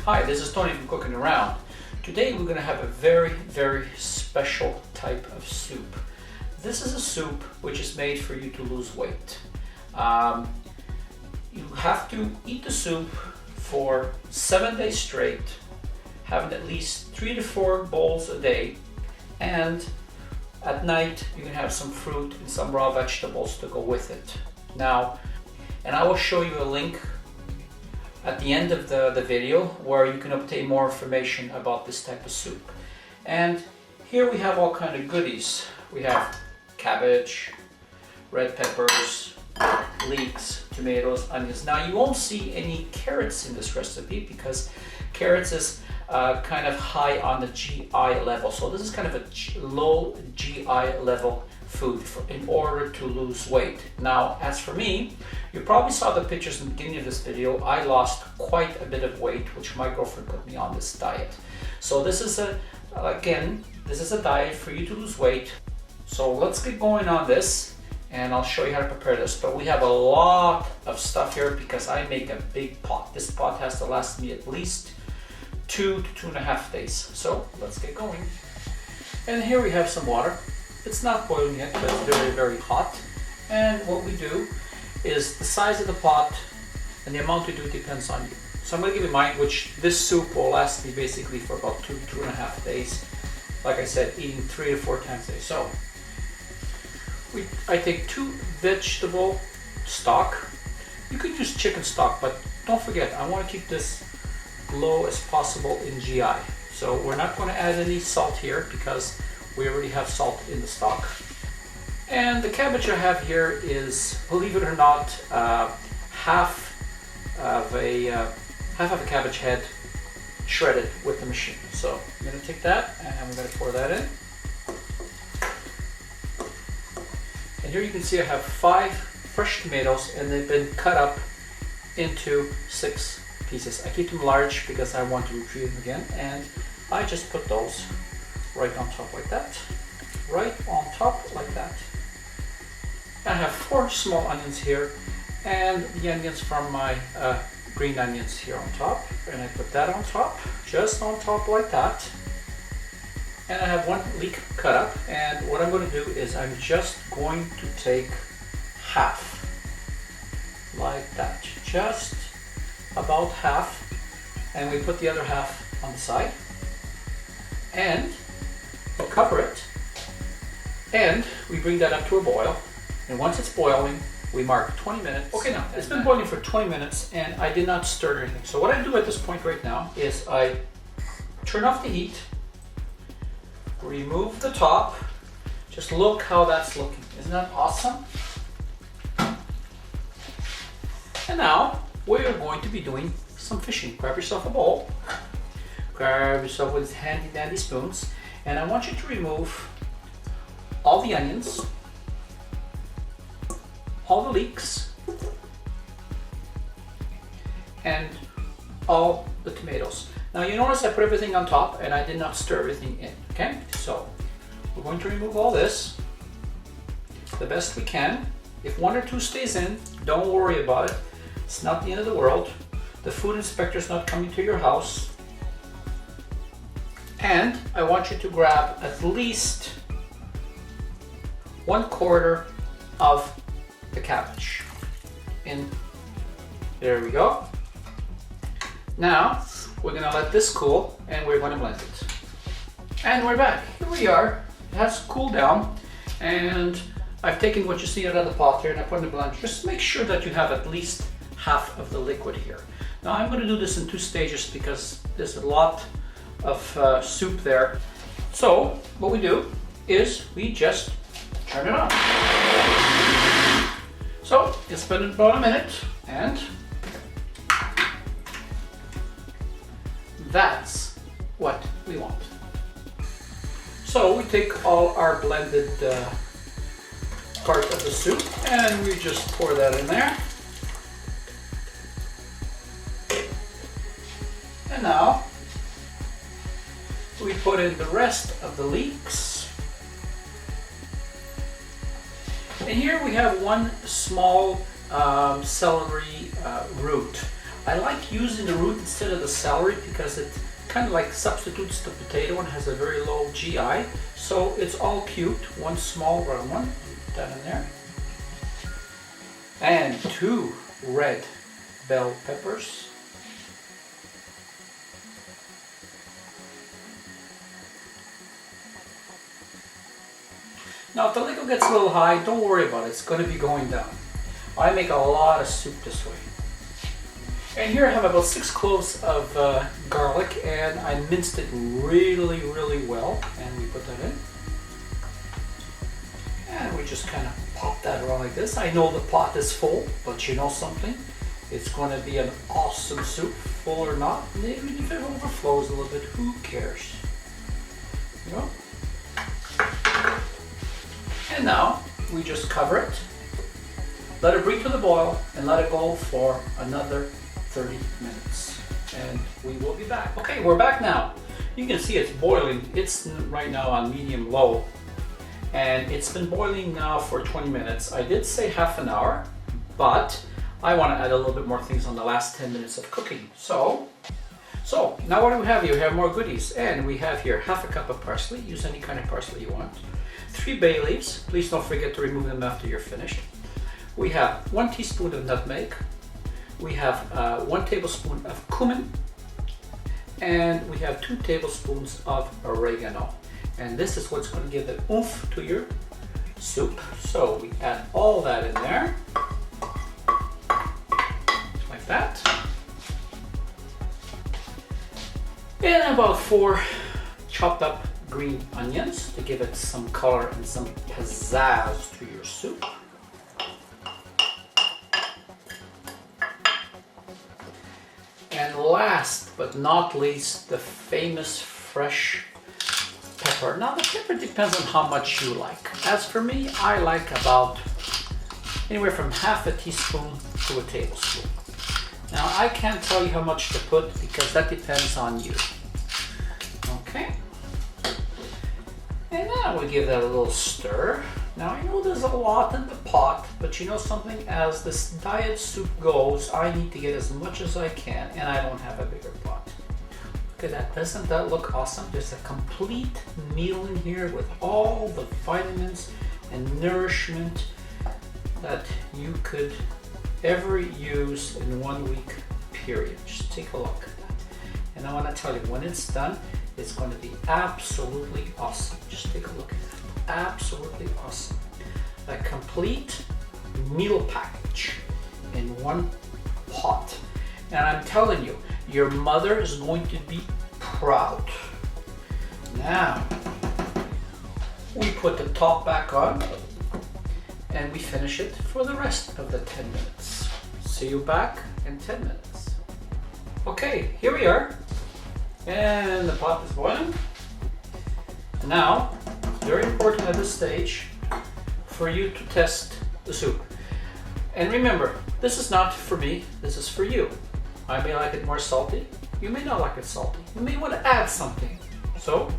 Hi, this is Tony from Cooking Around. Today we're going to have a very special type of soup. This is a soup which is made for you to lose weight. You have to eat the soup for 7 days straight, having at least 3 to 4 bowls a day, and at night you can have some fruit and some raw vegetables to go with it. Now, and I will show you a link at the end of the video where you can obtain more information about this type of soup. And here we have all kind of goodies. We have cabbage, red peppers, leeks, tomatoes, onions. Now you won't see any carrots in this recipe because carrots is kind of high on the GI level. So this is kind of a low GI level food in order to lose weight. Now, as for me, you probably saw the pictures in the beginning of this video. I lost quite a bit of weight, which my girlfriend put me on this diet. So this is this is a diet for you to lose weight. So let's get going on this and I'll show you how to prepare this. But we have a lot of stuff here because I make a big pot. This pot has to last me at least 2 to 2.5 days. So let's get going. And here we have some water. It's not boiling yet, but it's very hot. And what we do is the size of the pot and the amount you do depends on you. So I'm going to give you mine, which this soup will last me basically for about 2 to 2.5 days. Like I said, eating 3 to 4 times a day. So I take 2 vegetable stock. You could use chicken stock, but don't forget, I want to keep this low as possible in GI. So we're not going to add any salt here because we already have salt in the stock. And the cabbage I have here is, believe it or not, half of a cabbage head shredded with the machine. So I'm going to take that and I'm going to pour that in. And here you can see I have 5 fresh tomatoes and they've been cut up into 6 pieces. I keep them large because I want to retrieve them again, and I just put those right on top like that. Right on top like that. I have 4 small onions here and the onions from my green onions here on top, and I put that on top, just on top like that. And I have 1 leek cut up, and what I'm going to do is I'm just going to take half like that, just about half, and we put the other half on the side and we cover it and we bring that up to a boil, and once it's boiling we mark 20 minutes. Okay, now it's been boiling for 20 minutes and I did not stir anything. So what I do at this point right now is I turn off the heat, remove the top. Just look how that's looking. Isn't that awesome? And now we are going to be doing some fishing. Grab yourself a bowl, grab yourself with handy dandy spoons, and I want you to remove all the onions, all the leeks, and all the tomatoes. Now you notice I put everything on top and I did not stir everything in, okay? So we're going to remove all this the best we can. If 1 or 2 stays in, don't worry about it. It's not the end of the world. The food inspector is not coming to your house. And I want you to grab at least 1/4 of the cabbage. And there we go. Now we're going to let this cool and we're going to blend it. And we're back. Here we are. It has cooled down, and I've taken what you see out of the pot here and I put in the blender. Just make sure that you have at least half of the liquid here. Now I'm going to do this in 2 stages because there's a lot of soup there. So what we do is we just turn it on. So it's been about a minute and that's what we want. So we take all our blended part of the soup and we just pour that in there. And now we put in the rest of the leeks. And here we have 1 small celery root. I like using the root instead of the celery because it kind of like substitutes the potato and has a very low GI. So it's all cubed, one small round one, put that in there. And 2 red bell peppers. Now if the liquid gets a little high, don't worry about it, it's going to be going down. I make a lot of soup this way. And here I have about 6 cloves of garlic, and I minced it really, really well, and we put that in. And we just kind of pop that around like this. I know the pot is full, but you know something? It's going to be an awesome soup, full or not. And even if it overflows a little bit, who cares? You know? And now we just cover it, let it breathe to the boil, and let it go for another 30 minutes. And we will be back. Okay, we're back now. You can see it's boiling. It's right now on medium low, and it's been boiling now for 20 minutes. I did say half an hour, but I want to add a little bit more things on the last 10 minutes of cooking. So now what do we have here? We have more goodies, and we have here half a cup of parsley. Use any kind of parsley you want. 3 bay leaves. Please don't forget to remove them after you're finished. We have 1 teaspoon of nutmeg. We have 1 tablespoon of cumin, and we have 2 tablespoons of oregano. And this is what's going to give the oomph to your soup. So we add all that in there, like that. And about 4 chopped up green onions to give it some color and some pizzazz to your soup. And last but not least, the famous fresh pepper. Now the pepper depends on how much you like. As for me, I like about anywhere from half a teaspoon to a tablespoon. Now I can't tell you how much to put because that depends on you. Okay. And now we'll give that a little stir. Now I know there's a lot in the pot, but you know something, as this diet soup goes, I need to get as much as I can, and I don't have a bigger pot. Look at that, doesn't that look awesome? There's a complete meal in here with all the vitamins and nourishment that you could ever use in 1 week period. Just take a look at that. And I want to tell you, when it's done, it's going to be absolutely awesome. Just take a look at that. Absolutely awesome. A complete meal package in 1 pot. And I'm telling you, your mother is going to be proud. Now, we put the top back on and we finish it for the rest of the 10 minutes. See you back in 10 minutes. Okay, here we are. And the pot is boiling. Now, it's very important at this stage for you to test the soup. And remember, this is not for me, this is for you. I may like it more salty, you may not like it salty. You may want to add something. So,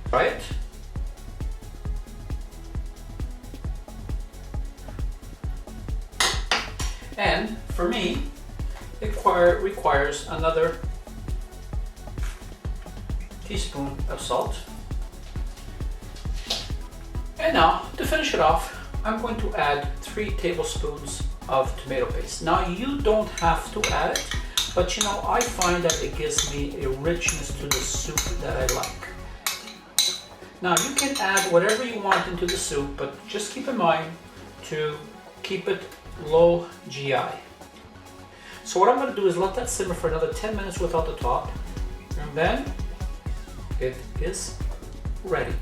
try it. And for me, it requires another teaspoon of salt. And now, to finish it off, I'm going to add 3 tablespoons of tomato paste. Now, you don't have to add it, but you know, I find that it gives me a richness to the soup that I like. Now, you can add whatever you want into the soup, but just keep in mind to keep it low GI. So what I'm going to do is let that simmer for another 10 minutes without the top, and then it is ready.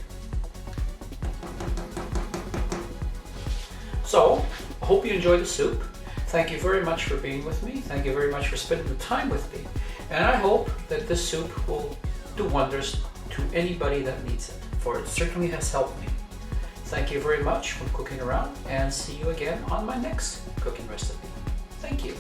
So, I hope you enjoyed the soup. Thank you very much for being with me. Thank you very much for spending the time with me. And I hope that this soup will do wonders to anybody that needs it, for it certainly has helped me. Thank you very much for cooking around, and see you again on my next cooking recipe. Thank you.